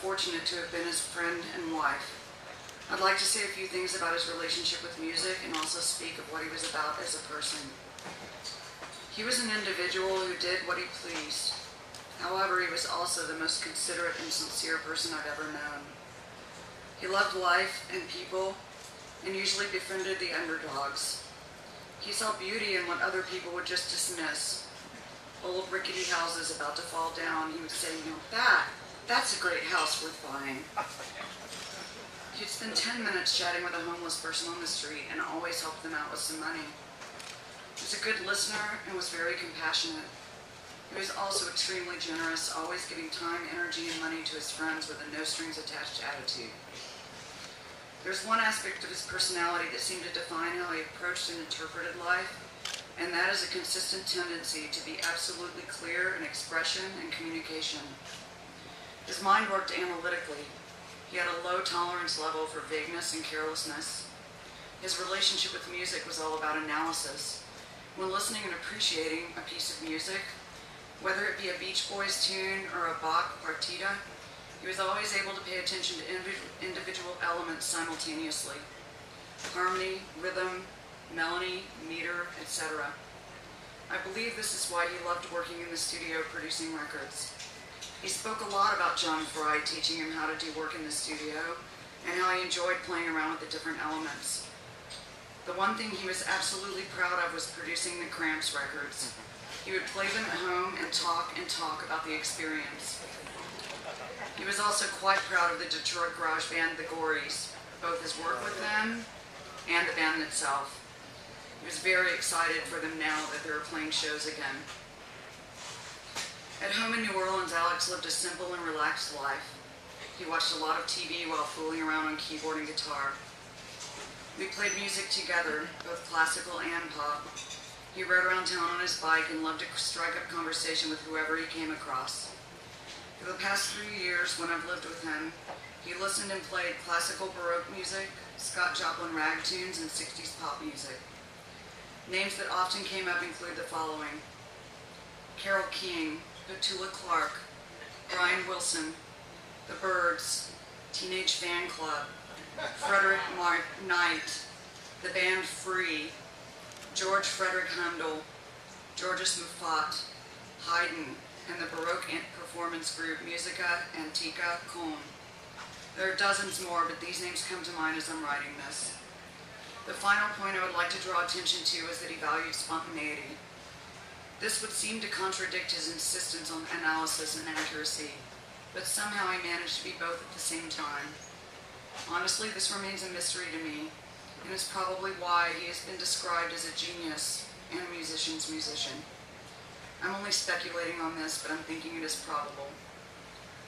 fortunate to have been his friend and wife. I'd like to say a few things about his relationship with music and also speak of what he was about as a person. He was an individual who did what he pleased. However, he was also the most considerate and sincere person I've ever known. He loved life and people and usually befriended the underdogs. He saw beauty in what other people would just dismiss. Old rickety houses about to fall down, he would say, that's a great house worth buying. He'd spend 10 minutes chatting with a homeless person on the street and always help them out with some money. He was a good listener and was very compassionate. He was also extremely generous, always giving time, energy, and money to his friends with a no-strings-attached attitude. There's one aspect of his personality that seemed to define how he approached and interpreted life, and that is a consistent tendency to be absolutely clear in expression and communication. His mind worked analytically. He had a low tolerance level for vagueness and carelessness. His relationship with music was all about analysis. When listening and appreciating a piece of music, whether it be a Beach Boys tune or a Bach partita, he was always able to pay attention to individual elements simultaneously. Harmony, rhythm, melody, meter, etc. I believe this is why he loved working in the studio producing records. He spoke a lot about John Fry teaching him how to do work in the studio and how he enjoyed playing around with the different elements. The one thing he was absolutely proud of was producing the Cramps records. He would play them at home and talk about the experience. He was also quite proud of the Detroit garage band, the Gories, both his work with them and the band itself. He was very excited for them now that they were playing shows again. At home in New Orleans, Alex lived a simple and relaxed life. He watched a lot of TV while fooling around on keyboard and guitar. We played music together, both classical and pop. He rode around town on his bike and loved to strike up conversation with whoever he came across. For the past 3 years, when I've lived with him, he listened and played classical Baroque music, Scott Joplin rag tunes, and 60s pop music. Names that often came up include the following: Carole King, Petula Clark, Brian Wilson, The Byrds, Teenage Fan Club, Frederick Knight, the band Free, George Frederick Handel, Georges Muffat, Haydn, and the Baroque performance group Musica Antica Con. There are dozens more, but these names come to mind as I'm writing this. The final point I would like to draw attention to is that he valued spontaneity. This would seem to contradict his insistence on analysis and accuracy, but somehow he managed to be both at the same time. Honestly, this remains a mystery to me, and is probably why he has been described as a genius and a musician's musician. I'm only speculating on this, but I'm thinking it is probable.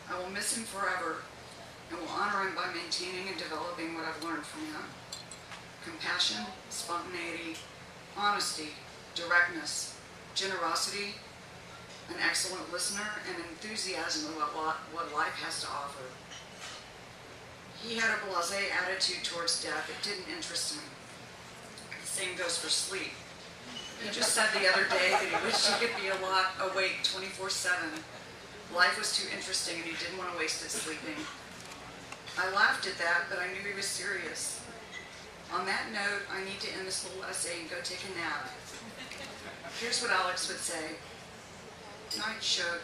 I will miss him forever, and will honor him by maintaining and developing what I've learned from him. Compassion, spontaneity, honesty, directness, generosity, an excellent listener, and enthusiasm about what life has to offer. He had a blasé attitude towards death. It didn't interest him. The same goes for sleep. He just said the other day that he wished he could be awake 24/7. Life was too interesting and he didn't want to waste it sleeping. I laughed at that, but I knew he was serious. On that note, I need to end this little essay and go take a nap. Here's what Alex would say. Night, Shug.